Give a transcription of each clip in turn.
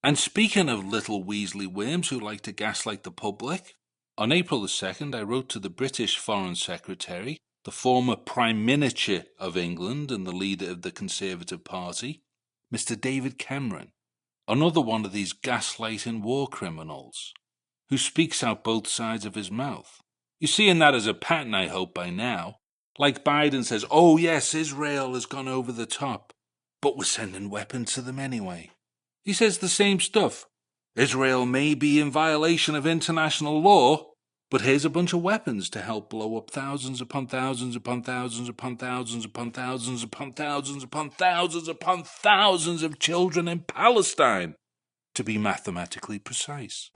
And speaking of little Weasley worms who like to gaslight the public, on April the 2nd I wrote to the British Foreign Secretary, the former Prime Minister of England and the leader of the Conservative Party, Mr. David Cameron, another one of these gaslighting war criminals, who speaks out both sides of his mouth. You're seeing that as a pattern, I hope, by now. Like Biden says, oh yes, Israel has gone over the top, but we're sending weapons to them anyway. He says the same stuff. Israel may be in violation of international law, but here's a bunch of weapons to help blow up thousands upon thousands upon thousands upon thousands upon thousands upon thousands upon thousands upon thousands of children in Palestine, to be mathematically precise.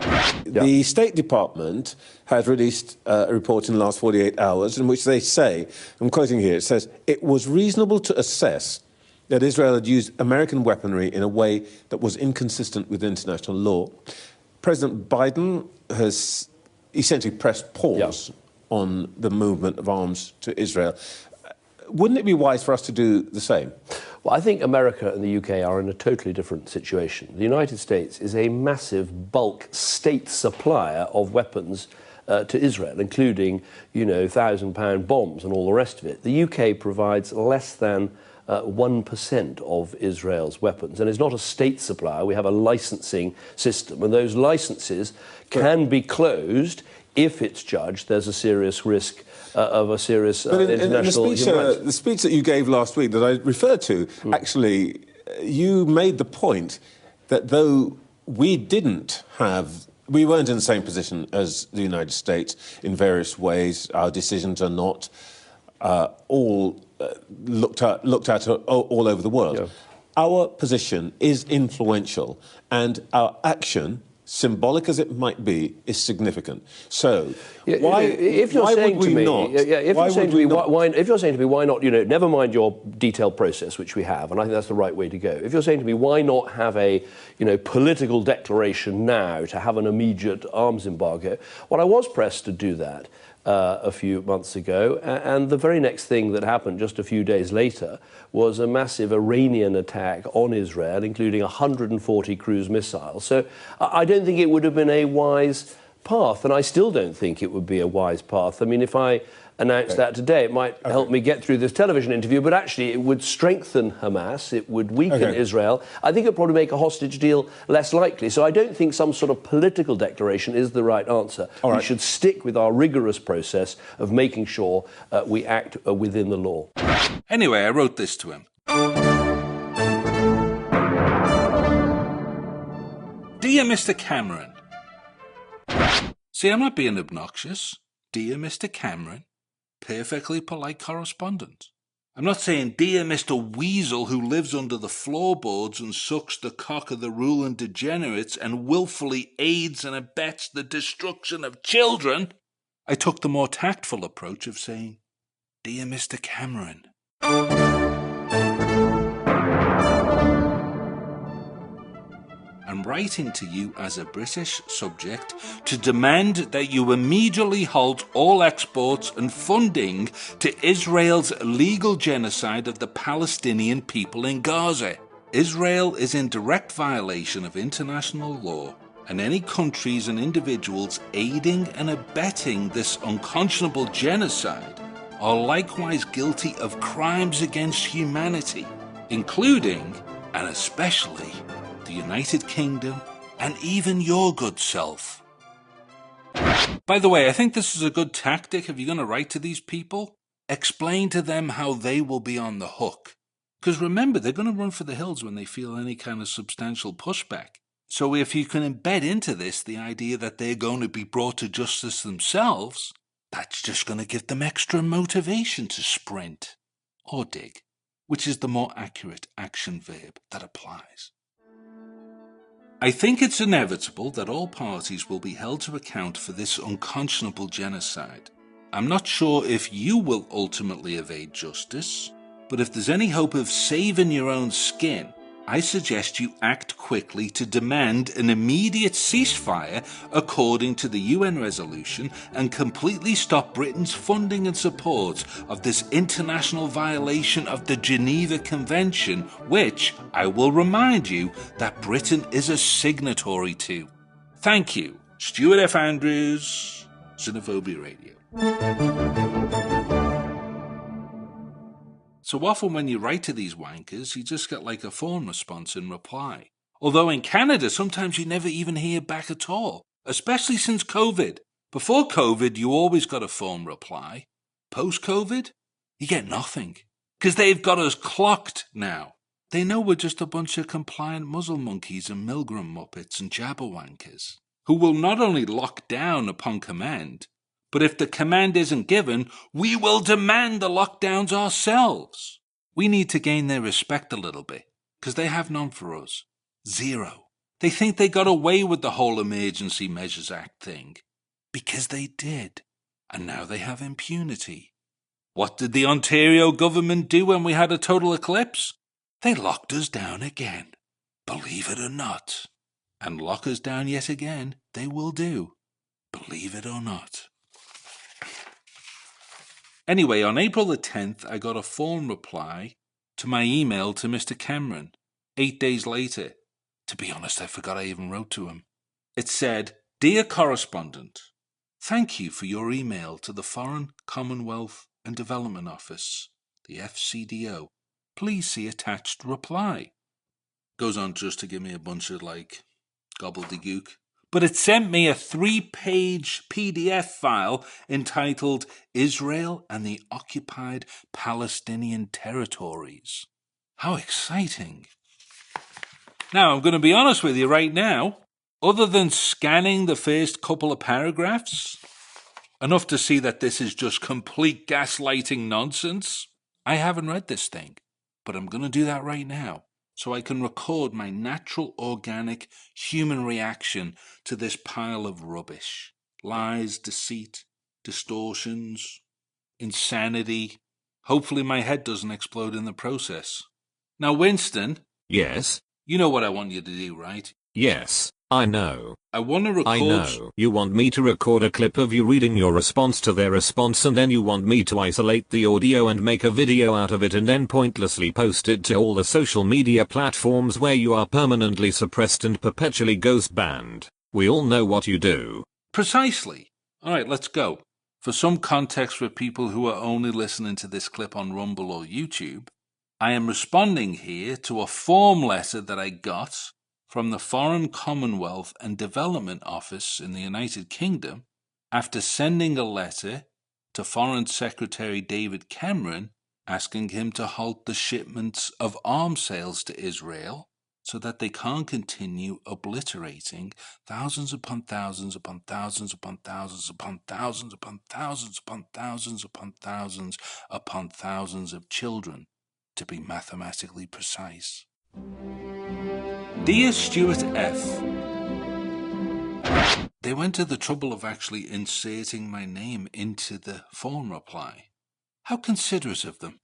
The State Department has released a report in the last 48 hours in which they say, I'm quoting here, it says, it was reasonable to assess that Israel had used American weaponry in a way that was inconsistent with international law. President Biden has essentially pressed pause on the movement of arms to Israel. Wouldn't it be wise for us to do the same? Well, I think America and the UK are in a totally different situation. The United States is a massive bulk state supplier of weapons to Israel, including, you know, 1,000-pound bombs and all the rest of it. The UK provides less than 1% of Israel's weapons, and it's not a state supplier. We have a licensing system, and those licenses can be closed if it's judged there's a serious risk of a serious international human rights. The speech that you gave last week that I referred to, actually, you made the point that though we weren't in the same position as the United States in various ways, our decisions are not all looked at all over the world. Yeah. Our position is influential, and our action, symbolic as it might be, is significant. So, why would we not? If you're saying to me, why not? You know, never mind your detailed process, which we have, and I think that's the right way to go. If you're saying to me, why not have a, you know, political declaration now to have an immediate arms embargo? Well, I was pressed to do that a few months ago, and the very next thing that happened just a few days later was a massive Iranian attack on Israel, including 140 cruise missiles. So I don't think it would have been a wise path, and I still don't think it would be a wise path. I mean, if I announced that today, it might help me get through this television interview, but actually it would strengthen Hamas, it would weaken Israel. I think it would probably make a hostage deal less likely. So I don't think some sort of political declaration is the right answer. We should stick with our rigorous process of making sure we act within the law. Anyway, I wrote this to him. Dear Mr. Cameron. See, I'm not being obnoxious. Dear Mr. Cameron. Perfectly polite correspondence. I'm not saying, dear Mr. Weasel who lives under the floorboards and sucks the cock of the ruling degenerates and willfully aids and abets the destruction of children. I took the more tactful approach of saying, dear Mr. Cameron. I'm writing to you as a British subject to demand that you immediately halt all exports and funding to Israel's legal genocide of the Palestinian people in Gaza. Israel is in direct violation of international law, and any countries and individuals aiding and abetting this unconscionable genocide are likewise guilty of crimes against humanity, including, and especially, the United Kingdom, and even your good self. By the way, I think this is a good tactic if you're going to write to these people. Explain to them how they will be on the hook. Because remember, they're going to run for the hills when they feel any kind of substantial pushback. So if you can embed into this the idea that they're going to be brought to justice themselves, that's just going to give them extra motivation to sprint. Or dig, which is the more accurate action verb that applies. I think it's inevitable that all parties will be held to account for this unconscionable genocide. I'm not sure if you will ultimately evade justice, but if there's any hope of saving your own skin, I suggest you act quickly to demand an immediate ceasefire according to the UN resolution and completely stop Britain's funding and support of this international violation of the Geneva Convention, which, I will remind you, that Britain is a signatory to. Thank you. Stuart F. Andrews, CINEPHOBIA Radio. So often when you write to these wankers, you just get like a phone response in reply. Although in Canada, sometimes you never even hear back at all, especially since COVID. Before COVID, you always got a phone reply. Post-COVID, you get nothing. Because they've got us clocked now. They know we're just a bunch of compliant muzzle monkeys and Milgram muppets and jabberwankers, who will not only lock down upon command, but if the command isn't given, we will demand the lockdowns ourselves. We need to gain their respect a little bit, because they have none for us. Zero. They think they got away with the whole Emergency Measures Act thing. Because they did. And now they have impunity. What did the Ontario government do when we had a total eclipse? They locked us down again. Believe it or not. And lock us down yet again, they will do. Believe it or not. Anyway, on April the 10th, I got a phone reply to my email to Mr. Cameron. 8 days later. To be honest, I forgot I even wrote to him. It said, Dear Correspondent, thank you for your email to the Foreign, Commonwealth and Development Office, the FCDO. Please see attached reply. Goes on just to give me a bunch of, gobbledygook. But it sent me a 3-page PDF file entitled Israel and the Occupied Palestinian Territories. How exciting. Now, I'm going to be honest with you right now. Other than scanning the first couple of paragraphs, enough to see that this is just complete gaslighting nonsense, I haven't read this thing. But I'm going to do that right now, so I can record my natural, organic, human reaction to this pile of rubbish. Lies, deceit, distortions, insanity. Hopefully my head doesn't explode in the process. Now, Winston. Yes? You know what I want you to do, right? Yes, I know. I want to record... I know. You want me to record a clip of you reading your response to their response, and then you want me to isolate the audio and make a video out of it and then pointlessly post it to all the social media platforms where you are permanently suppressed and perpetually ghost banned. We all know what you do. Precisely. Alright, let's go. For some context for people who are only listening to this clip on Rumble or YouTube, I am responding here to a form letter that I got from the Foreign, Commonwealth and Development Office in the United Kingdom after sending a letter to Foreign Secretary David Cameron asking him to halt the shipments of arms sales to Israel so that they can't continue obliterating thousands upon thousands upon thousands upon thousands upon thousands upon thousands upon thousands upon thousands upon thousands of children, to be mathematically precise. Dear Stuart F., they went to the trouble of actually inserting my name into the phone reply. How considerate of them.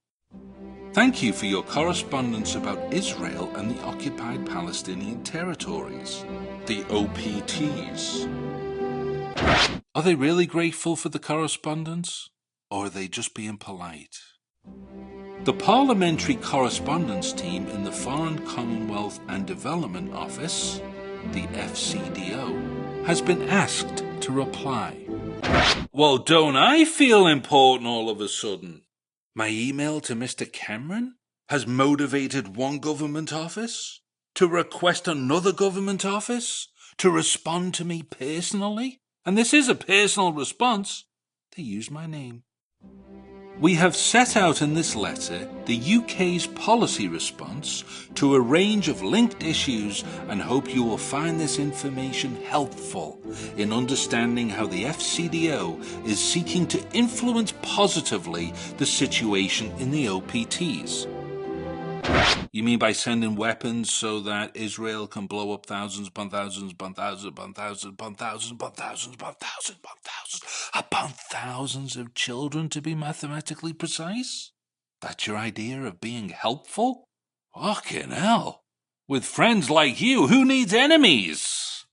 Thank you for your correspondence about Israel and the occupied Palestinian territories, the OPTs. Are they really grateful for the correspondence, or are they just being polite? The Parliamentary Correspondence team in the Foreign, Commonwealth and Development Office, the FCDO, has been asked to reply. Well, don't I feel important all of a sudden? My email to Mr. Cameron has motivated one government office to request another government office to respond to me personally. And this is a personal response. They use my name. We have set out in this letter the UK's policy response to a range of linked issues and hope you will find this information helpful in understanding how the FCDO is seeking to influence positively the situation in the OPTs. You mean by sending weapons so that Israel can blow up thousands upon thousands upon thousands upon thousands upon thousands upon thousands upon thousands upon thousands upon thousands of children, to be mathematically precise? That's your idea of being helpful? Fucking hell. With friends like you, who needs enemies?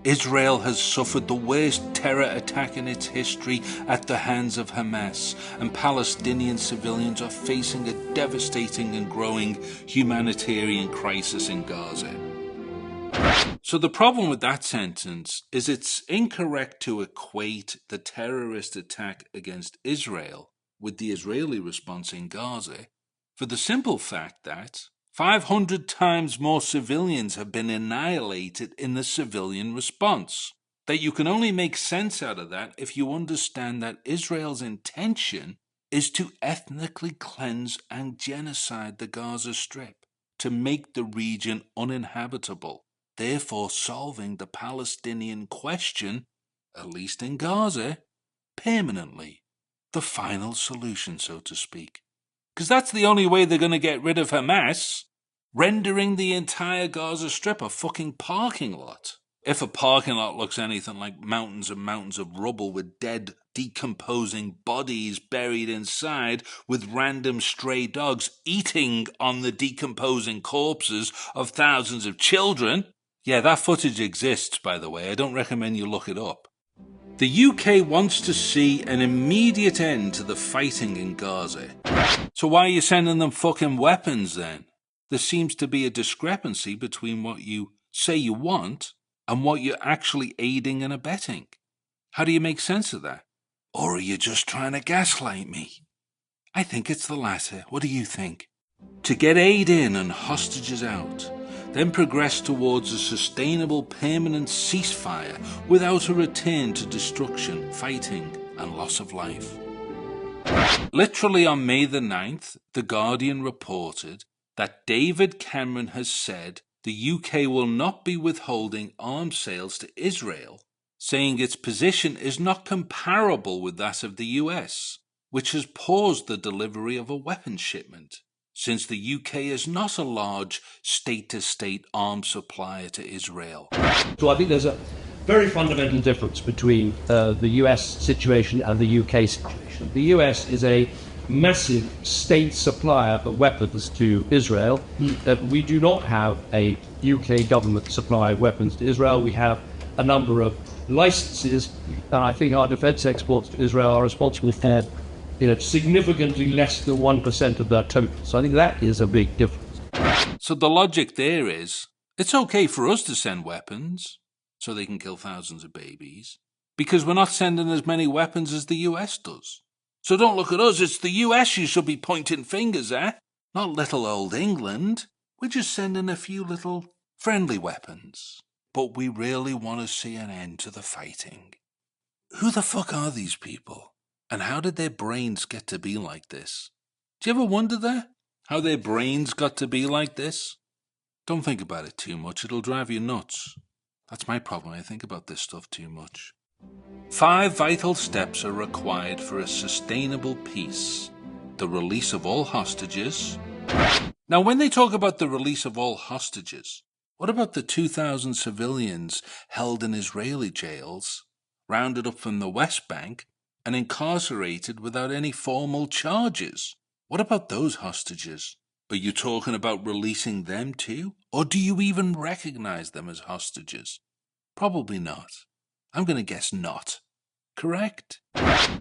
Israel has suffered the worst terror attack in its history at the hands of Hamas, and Palestinian civilians are facing a devastating and growing humanitarian crisis in Gaza. So the problem with that sentence is it's incorrect to equate the terrorist attack against Israel with the Israeli response in Gaza, for the simple fact that 500 times more civilians have been annihilated in the civilian response. That you can only make sense out of that if you understand that Israel's intention is to ethnically cleanse and genocide the Gaza Strip, to make the region uninhabitable, therefore solving the Palestinian question, at least in Gaza, permanently. The final solution, so to speak. Because that's the only way they're going to get rid of Hamas, rendering the entire Gaza Strip a fucking parking lot. If a parking lot looks anything like mountains and mountains of rubble with dead, decomposing bodies buried inside, with random stray dogs eating on the decomposing corpses of thousands of children. Yeah, that footage exists, by the way. I don't recommend you look it up. The UK wants to see an immediate end to the fighting in Gaza. So why are you sending them fucking weapons then? There seems to be a discrepancy between what you say you want and what you're actually aiding and abetting. How do you make sense of that? Or are you just trying to gaslight me? I think it's the latter. What do you think? To get aid in and hostages out, then progress towards a sustainable permanent ceasefire without a return to destruction, fighting and loss of life. Literally on May the 9th, The Guardian reported that David Cameron has said the UK will not be withholding arms sales to Israel, saying its position is not comparable with that of the US, which has paused the delivery of a weapons shipment, since the UK is not a large state-to-state arms supplier to Israel. So I think there's a very fundamental difference between the US situation and the UK situation. The US is a massive state supplier of weapons to Israel. We do not have a UK government supply of weapons to Israel. We have a number of licenses, and I think our defence exports to Israel are responsible for significantly less than 1% of their total. So I think that is a big difference. So the logic there is, it's okay for us to send weapons so they can kill thousands of babies, because we're not sending as many weapons as the US does. So don't look at us, it's the US you should be pointing fingers at, not little old England. We're just sending a few little friendly weapons. But we really want to see an end to the fighting. Who the fuck are these people? And how did their brains get to be like this? Do you ever wonder that? How their brains got to be like this? Don't think about it too much, it'll drive you nuts. That's my problem, I think about this stuff too much. 5 vital steps are required for a sustainable peace. The release of all hostages. Now, when they talk about the release of all hostages, what about the 2,000 civilians held in Israeli jails, rounded up from the West Bank, and incarcerated without any formal charges? What about those hostages? Are you talking about releasing them too? Or do you even recognize them as hostages? Probably not. I'm going to guess not. Correct?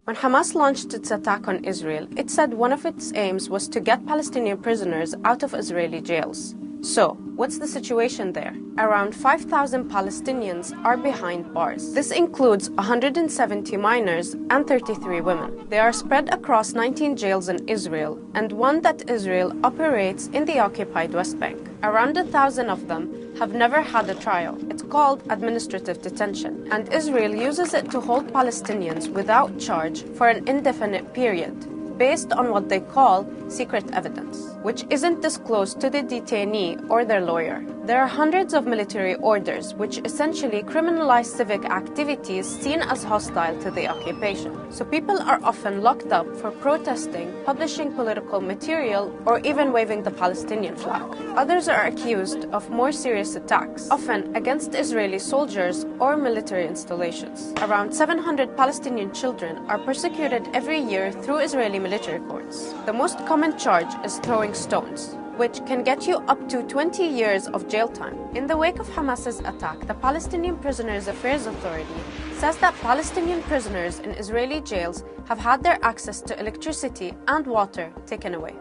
When Hamas launched its attack on Israel, it said one of its aims was to get Palestinian prisoners out of Israeli jails. So, what's the situation there? Around 5,000 Palestinians are behind bars. This includes 170 minors and 33 women. They are spread across 19 jails in Israel and one that Israel operates in the occupied West Bank. Around 1,000 of them have never had a trial. It's called administrative detention, and Israel uses it to hold Palestinians without charge for an indefinite period, based on what they call secret evidence, which isn't disclosed to the detainee or their lawyer. There are hundreds of military orders which essentially criminalize civic activities seen as hostile to the occupation. So people are often locked up for protesting, publishing political material, or even waving the Palestinian flag. Others are accused of more serious attacks, often against Israeli soldiers or military installations. Around 700 Palestinian children are persecuted every year through Israeli military courts. The most common charge is throwing stones, which can get you up to 20 years of jail time. In the wake of Hamas's attack, the Palestinian Prisoners Affairs Authority says that Palestinian prisoners in Israeli jails have had their access to electricity and water taken away.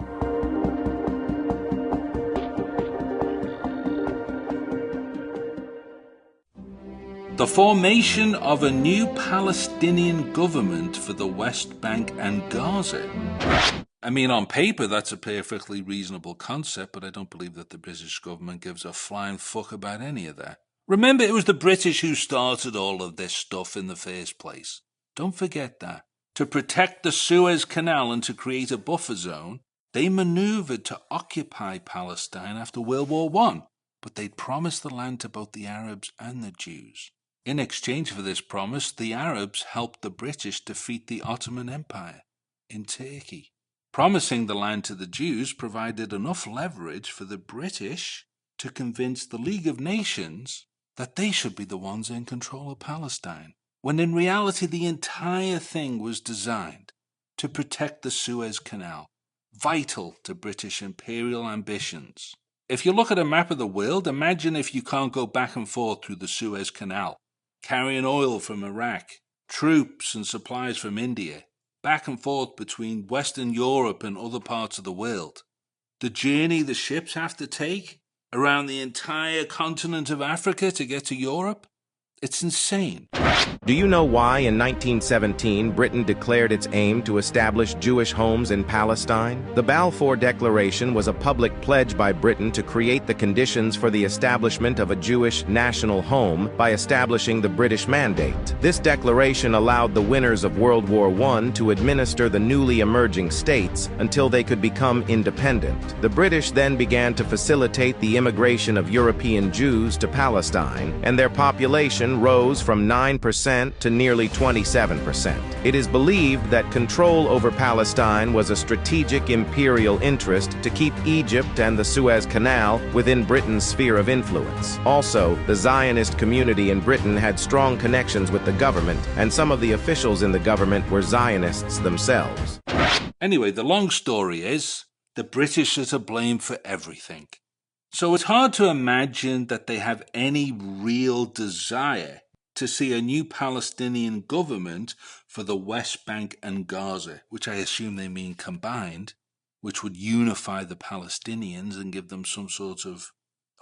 The formation of a new Palestinian government for the West Bank and Gaza. I mean, on paper, that's a perfectly reasonable concept, but I don't believe that the British government gives a flying fuck about any of that. Remember, it was the British who started all of this stuff in the first place. Don't forget that. To protect the Suez Canal and to create a buffer zone, they manoeuvred to occupy Palestine after World War I, but they'd promised the land to both the Arabs and the Jews. In exchange for this promise, the Arabs helped the British defeat the Ottoman Empire in Turkey. Promising the land to the Jews provided enough leverage for the British to convince the League of Nations that they should be the ones in control of Palestine, when in reality the entire thing was designed to protect the Suez Canal, vital to British imperial ambitions. If you look at a map of the world, imagine if you can't go back and forth through the Suez Canal, carrying oil from Iraq, troops and supplies from India, back and forth between Western Europe and other parts of the world. The journey the ships have to take around the entire continent of Africa to get to Europe, it's insane. Do you know why in 1917 Britain declared its aim to establish Jewish homes in Palestine? The Balfour Declaration was a public pledge by Britain to create the conditions for the establishment of a Jewish national home by establishing the British Mandate. This declaration allowed the winners of World War I to administer the newly emerging states until they could become independent. The British then began to facilitate the immigration of European Jews to Palestine, and their population rose from 9% to nearly 27%. It is believed that control over Palestine was a strategic imperial interest to keep Egypt and the Suez Canal within Britain's sphere of influence. Also, the Zionist community in Britain had strong connections with the government, and some of the officials in the government were Zionists themselves. Anyway, the long story is, the British are to blame for everything. So it's hard to imagine that they have any real desire to see a new Palestinian government for the West Bank and Gaza, which I assume they mean combined, which would unify the Palestinians and give them some sort of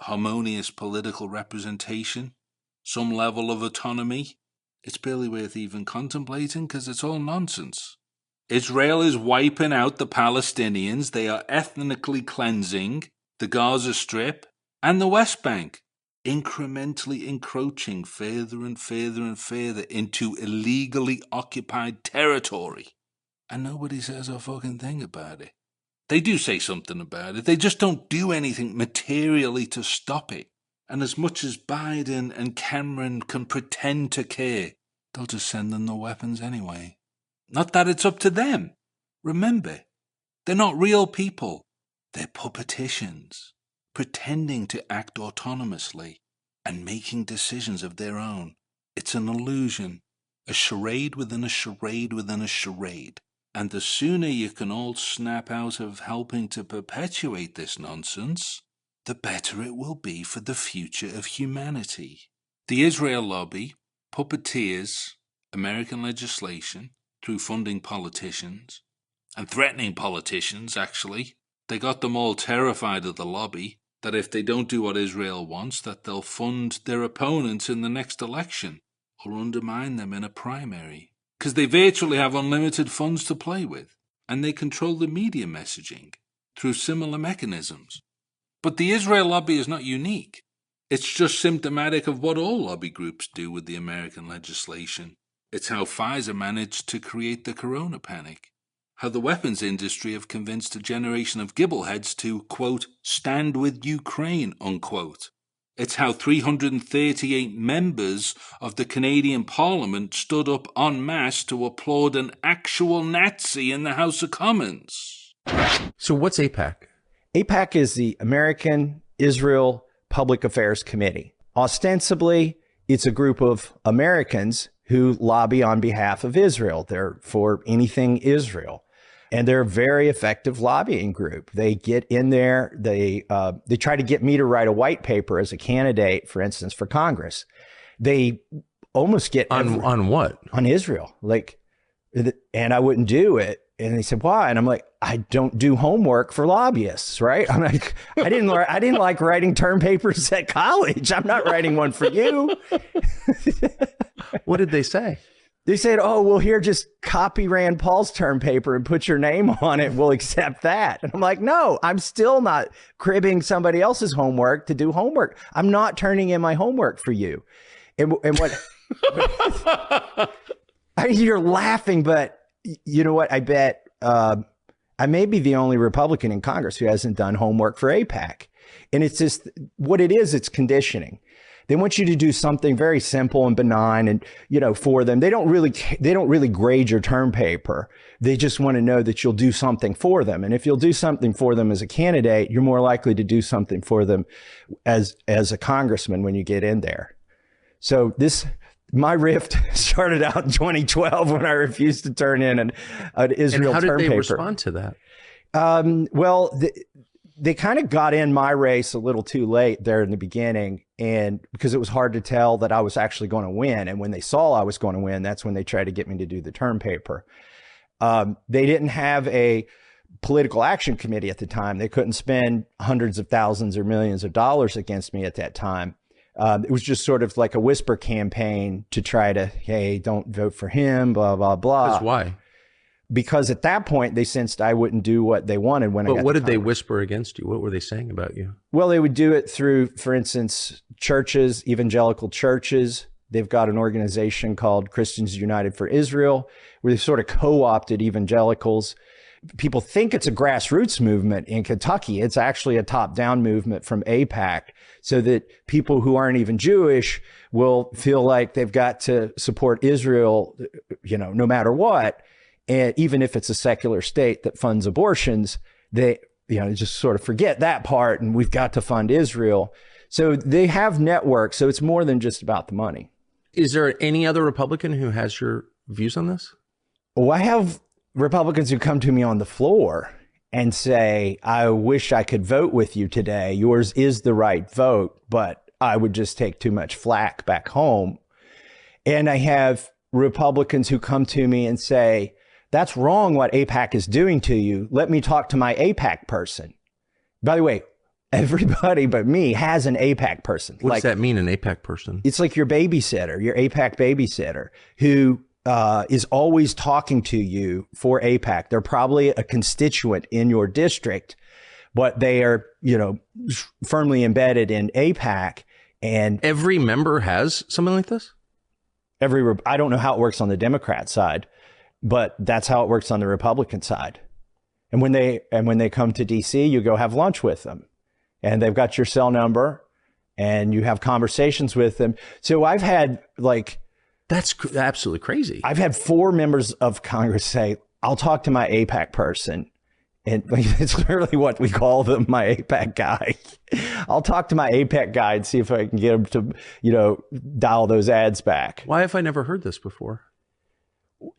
harmonious political representation, some level of autonomy. It's barely worth even contemplating because it's all nonsense. Israel is wiping out the Palestinians. They are ethnically cleansing the Gaza Strip and the West Bank, incrementally encroaching further and further and further into illegally occupied territory. And nobody says a fucking thing about it. They do say something about it. They just don't do anything materially to stop it. And as much as Biden and Cameron can pretend to care, they'll just send them the weapons anyway. Not that it's up to them. Remember, they're not real people. They're puppeticians, pretending to act autonomously and making decisions of their own. It's an illusion, a charade within a charade within a charade. And the sooner you can all snap out of helping to perpetuate this nonsense, the better it will be for the future of humanity. The Israel lobby puppeteers American legislation through funding politicians and threatening politicians, actually. They got them all terrified of the lobby, that if they don't do what Israel wants, that they'll fund their opponents in the next election or undermine them in a primary. Because they virtually have unlimited funds to play with, and they control the media messaging through similar mechanisms. But the Israel lobby is not unique. It's just symptomatic of what all lobby groups do with the American legislation. It's how Pfizer managed to create the corona panic. How the weapons industry have convinced a generation of gibbleheads to, quote, stand with Ukraine, unquote. It's how 338 members of the Canadian Parliament stood up en masse to applaud an actual Nazi in the House of Commons. So what's AIPAC? AIPAC is the American Israel Public Affairs Committee. Ostensibly, it's a group of Americans who lobby on behalf of Israel. They're for anything Israel. And they're a very effective lobbying group. They get in there. They try to get me to write a white paper as a candidate, for instance, for Congress. They almost get on what? On Israel. And I wouldn't do it. And they said, why? And I'm like, I don't do homework for lobbyists, right? I'm like, I didn't like writing term papers at college. I'm not writing one for you. What did they say? They said, oh, well, here, just copy Rand Paul's term paper and put your name on it. We'll accept that. And I'm like, no, I'm still not cribbing somebody else's homework to do homework. I'm not turning in my homework for you. And what? You're laughing, but you know what? I bet I may be the only Republican in Congress who hasn't done homework for AIPAC. And it's just what it is. It's conditioning. They want you to do something very simple and benign, and for them, they don't really grade your term paper. They just want to know that you'll do something for them. And if you'll do something for them as a candidate, you're more likely to do something for them as a congressman when you get in there. So my rift started out in 2012 when I refused to turn in an Israel term paper. And how did they respond to that? Well, they kind of got in my race a little too late there in the beginning, and because it was hard to tell that I was actually going to win. And when they saw I was going to win, that's when they tried to get me to do the term paper. They didn't have a political action committee at the time. They couldn't spend hundreds of thousands or millions of dollars against me at that time. It was just sort of like a whisper campaign to try to, hey, don't vote for him, blah, blah, blah. That's why. Because at that point, they sensed I wouldn't do what they wanted when I got to Congress. But what did they whisper against you? What were they saying about you? Well, they would do it through, for instance, churches, evangelical churches. They've got an organization called Christians United for Israel, where they sort of co-opted evangelicals. People think it's a grassroots movement in Kentucky. It's actually a top-down movement from AIPAC, so that people who aren't even Jewish will feel like they've got to support Israel, no matter what. And even if it's a secular state that funds abortions, they, just sort of forget that part, and we've got to fund Israel. So they have networks. So it's more than just about the money. Is there any other Republican who has your views on this? Well, I have Republicans who come to me on the floor and say, I wish I could vote with you today. Yours is the right vote, but I would just take too much flack back home. And I have Republicans who come to me and say, that's wrong what AIPAC is doing to you. Let me talk to my AIPAC person. By the way, everybody but me has an AIPAC person. What does that mean, an AIPAC person? It's like your babysitter, your AIPAC babysitter, who is always talking to you for AIPAC. They're probably a constituent in your district, but they are, firmly embedded in AIPAC. And every member has something like this? I don't know how it works on the Democrat side, but that's how it works on the Republican side. And when they come to DC, you go have lunch with them, and they've got your cell number, and you have conversations with them. So I've had that's absolutely crazy. I've had 4 members of Congress say, I'll talk to my AIPAC person. And it's literally what we call them, my AIPAC guy. I'll talk to my AIPAC guy and see if I can get him to, dial those ads back. Why have I never heard this before?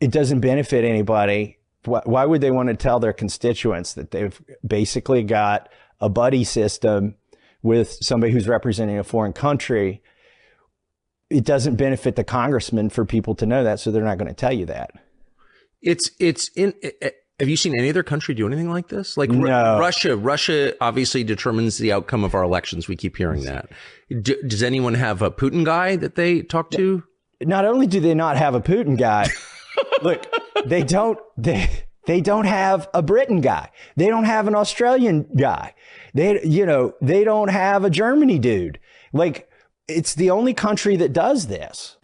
It doesn't benefit anybody. Why would they want to tell their constituents that they've basically got a buddy system with somebody who's representing a foreign country? It doesn't benefit the congressman for people to know that, so they're not going to tell you that. Have you seen any other country do anything like this? Like no. Russia obviously determines the outcome of our elections. We keep hearing that. Does anyone have a Putin guy that they talk to? Not only do they not have a Putin guy, look, they don't have a Britain guy. They don't have an Australian guy. They don't have a Germany dude. It's the only country that does this.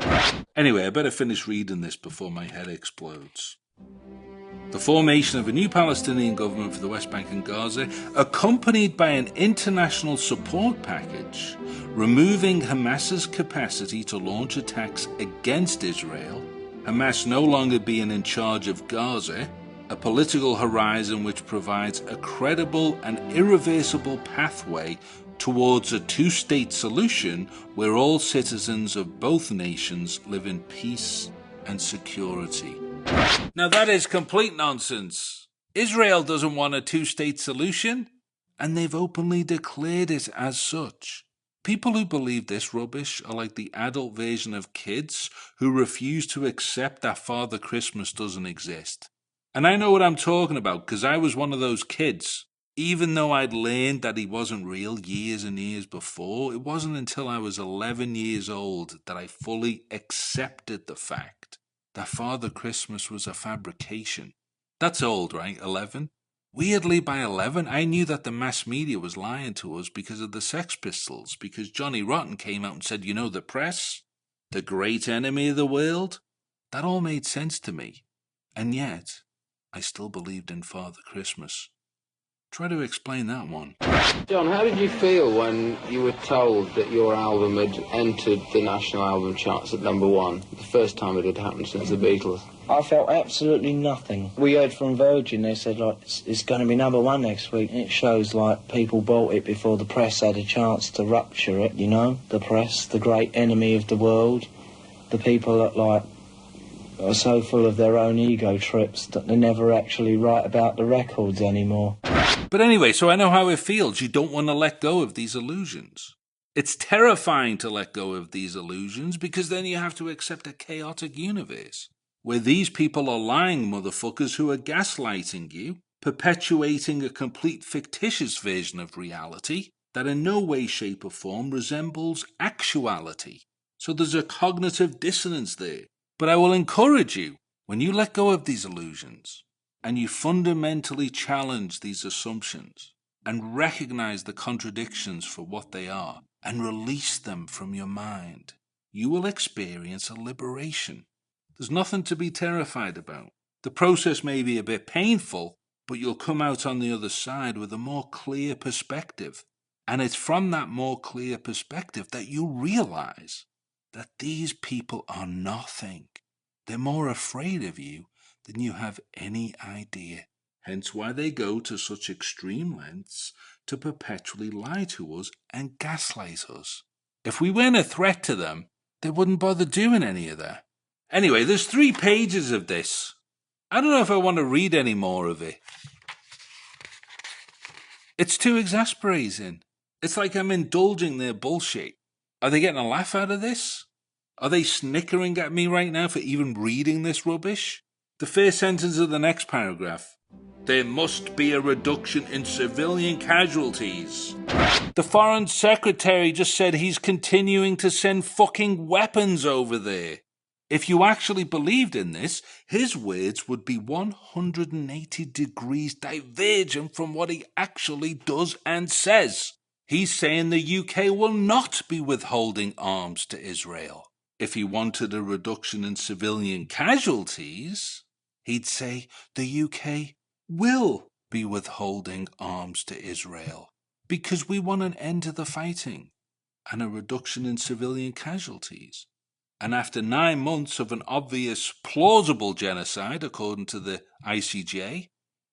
Anyway, I better finish reading this before my head explodes. The formation of a new Palestinian government for the West Bank and Gaza, accompanied by an international support package, removing Hamas's capacity to launch attacks against Israel, Hamas no longer being in charge of Gaza, a political horizon which provides a credible and irreversible pathway towards a two-state solution where all citizens of both nations live in peace and security. Now that is complete nonsense. Israel doesn't want a two-state solution, and they've openly declared it as such. People who believe this rubbish are like the adult version of kids who refuse to accept that Father Christmas doesn't exist. And I know what I'm talking about, because I was one of those kids. Even though I'd learned that he wasn't real years and years before, it wasn't until I was 11 years old that I fully accepted the fact that Father Christmas was a fabrication. That's old, right? 11? Weirdly, by 11, I knew that the mass media was lying to us because of the Sex Pistols, because Johnny Rotten came out and said, you know, the press, the great enemy of the world. That all made sense to me. And yet, I still believed in Father Christmas. Try to explain that one. John, how did you feel when you were told that your album had entered the national album charts at #1, the first time it had happened since the Beatles? I felt absolutely nothing. We heard from Virgin, they said, like, it's going to be #1 next week. And it shows, like, people bought it before the press had a chance to rupture it, you know? The press, the great enemy of the world. The people that, like, are so full of their own ego trips that they never actually write about the records anymore. But anyway, so I know how it feels. You don't want to let go of these illusions. It's terrifying to let go of these illusions because then you have to accept a chaotic universe where these people are lying motherfuckers who are gaslighting you, perpetuating a complete fictitious version of reality that in no way, shape or form resembles actuality. So there's a cognitive dissonance there. But I will encourage you, when you let go of these illusions, and you fundamentally challenge these assumptions, and recognize the contradictions for what they are, and release them from your mind, you will experience a liberation. There's nothing to be terrified about. The process may be a bit painful, but you'll come out on the other side with a more clear perspective. And it's from that more clear perspective that you realize that these people are nothing. They're more afraid of you than you have any idea. Hence why they go to such extreme lengths to perpetually lie to us and gaslight us. If we weren't a threat to them, they wouldn't bother doing any of that. Anyway, there's 3 pages of this. I don't know if I want to read any more of it. It's too exasperating. It's like I'm indulging their bullshit. Are they getting a laugh out of this? Are they snickering at me right now for even reading this rubbish? The first sentence of the next paragraph. There must be a reduction in civilian casualties. The Foreign Secretary just said he's continuing to send fucking weapons over there. If you actually believed in this, his words would be 180 degrees divergent from what he actually does and says. He's saying the UK will not be withholding arms to Israel. If he wanted a reduction in civilian casualties, he'd say the UK will be withholding arms to Israel because we want an end to the fighting and a reduction in civilian casualties. And after 9 months of an obvious, plausible genocide, according to the ICJ,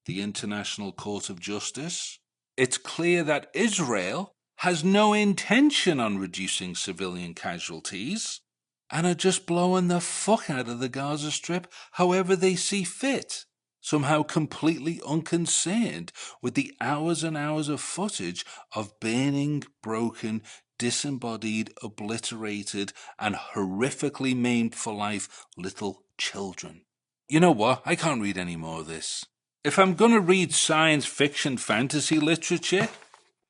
the International Court of Justice, it's clear that Israel has no intention on reducing civilian casualties and are just blowing the fuck out of the Gaza Strip however they see fit, somehow completely unconcerned with the hours and hours of footage of burning, broken, disembodied, obliterated, and horrifically maimed for life little children. You know what? I can't read any more of this. If I'm going to read science fiction fantasy literature,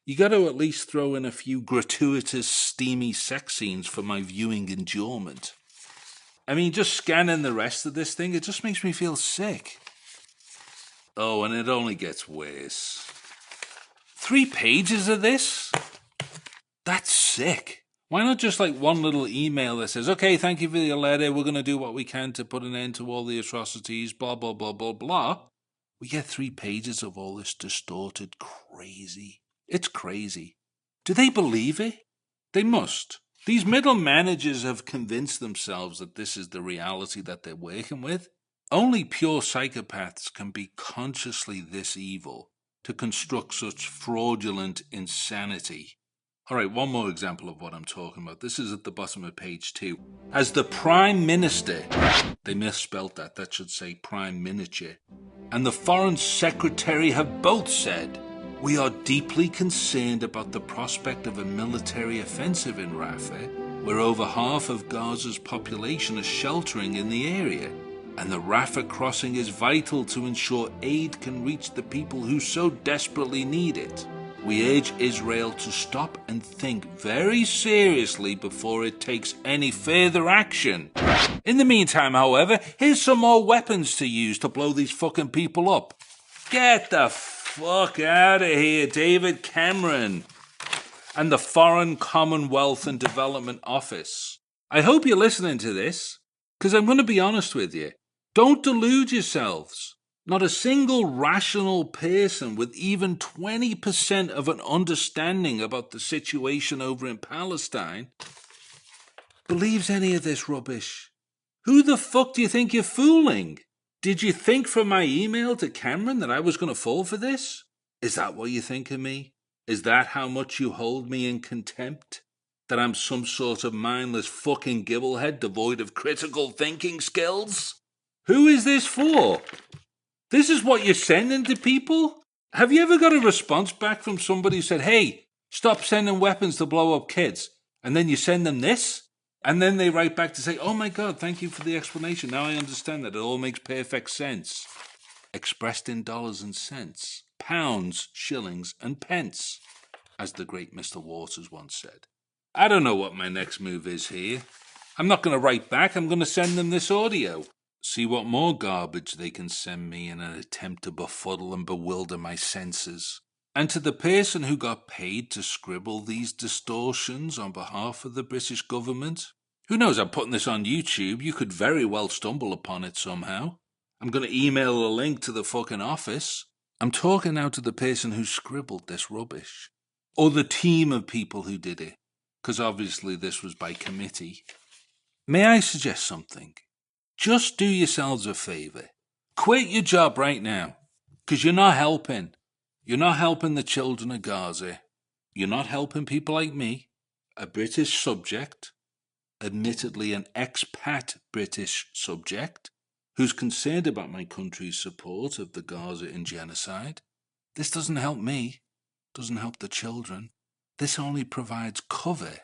you got to at least throw in a few gratuitous, steamy sex scenes for my viewing enjoyment. I mean, just scanning the rest of this thing, it just makes me feel sick. Oh, and it only gets worse. 3 pages of this? That's sick. Why not just like one little email that says, okay, thank you for your letter, we're going to do what we can to put an end to all the atrocities, blah, blah, blah, blah, blah. We get 3 pages of all this distorted crazy. It's crazy. Do they believe it? They must. These middle managers have convinced themselves that this is the reality that they're working with. Only pure psychopaths can be consciously this evil to construct such fraudulent insanity. All right, one more example of what I'm talking about. This is at the bottom of page 2. As the Prime Minister, they misspelt that. That should say Prime Miniature. and the Foreign Secretary have both said, we are deeply concerned about the prospect of a military offensive in Rafah, where over half of Gaza's population is sheltering in the area, and the Rafah crossing is vital to ensure aid can reach the people who so desperately need it. We urge Israel to stop and think very seriously before it takes any further action. In the meantime, however, here's some more weapons to use to blow these fucking people up. Get the fuck out of here, David Cameron and the Foreign Commonwealth and Development Office. I hope you're listening to this, because I'm going to be honest with you. Don't delude yourselves. Not a single rational person with even 20% of an understanding about the situation over in Palestine believes any of this rubbish. Who the fuck do you think you're fooling? Did you think from my email to Cameron that I was going to fall for this? Is that what you think of me? Is that how much you hold me in contempt? That I'm some sort of mindless fucking gibblehead devoid of critical thinking skills? Who is this for? This is what you're sending to people? Have you ever got a response back from somebody who said, hey, stop sending weapons to blow up kids, and then you send them this? And then they write back to say, oh my God, thank you for the explanation. Now I understand that. It all makes perfect sense. Expressed in dollars and cents, pounds, shillings, and pence, as the great Mr. Waters once said. I don't know what my next move is here. I'm not going to write back. I'm going to send them this audio. See what more garbage they can send me in an attempt to befuddle and bewilder my senses. And to the person who got paid to scribble these distortions on behalf of the British government, who knows, I'm putting this on YouTube, you could very well stumble upon it somehow. I'm going to email a link to the fucking office. I'm talking now to the person who scribbled this rubbish. Or the team of people who did it, because obviously this was by committee. May I suggest something? Just do yourselves a favour. Quit your job right now, because you're not helping. You're not helping the children of Gaza. You're not helping people like me, a British subject, admittedly an expat British subject, who's concerned about my country's support of the Gaza and genocide. This doesn't help me, doesn't help the children. This only provides cover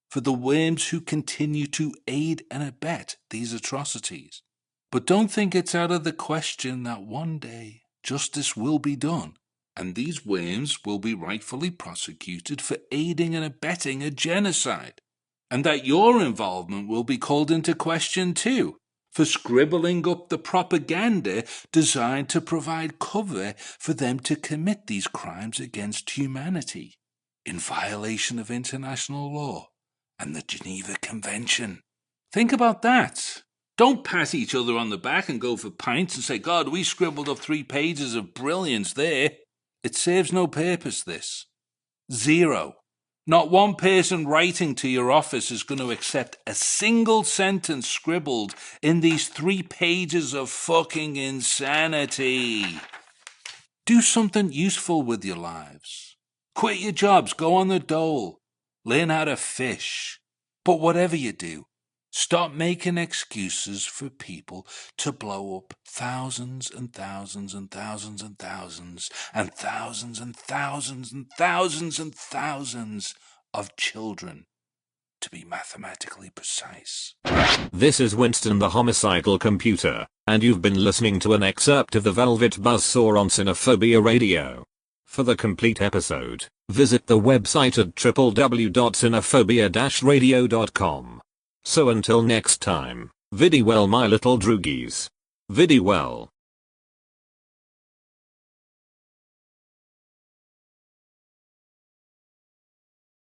for the worms who continue to aid and abet these atrocities. But don't think it's out of the question that one day justice will be done, and these worms will be rightfully prosecuted for aiding and abetting a genocide, and that your involvement will be called into question too, for scribbling up the propaganda designed to provide cover for them to commit these crimes against humanity, in violation of international law and the Geneva Convention. Think about that. Don't pat each other on the back and go for pints and say, God, we scribbled up 3 pages of brilliance there. It serves no purpose, this. Zero. Not one person writing to your office is going to accept a single sentence scribbled in these 3 pages of fucking insanity. Do something useful with your lives. Quit your jobs, go on the dole, learn how to fish. But whatever you do, stop making excuses for people to blow up thousands and thousands and thousands and thousands and thousands and thousands and thousands and thousands of children, to be mathematically precise. This is Winston the Homicidal Computer, and you've been listening to an excerpt of the Velvet Buzzsaw on Cinephobia Radio. For the complete episode, visit the website at www.cinephobia-radio.com. So until next time, vidi well my little droogies. Vidi well.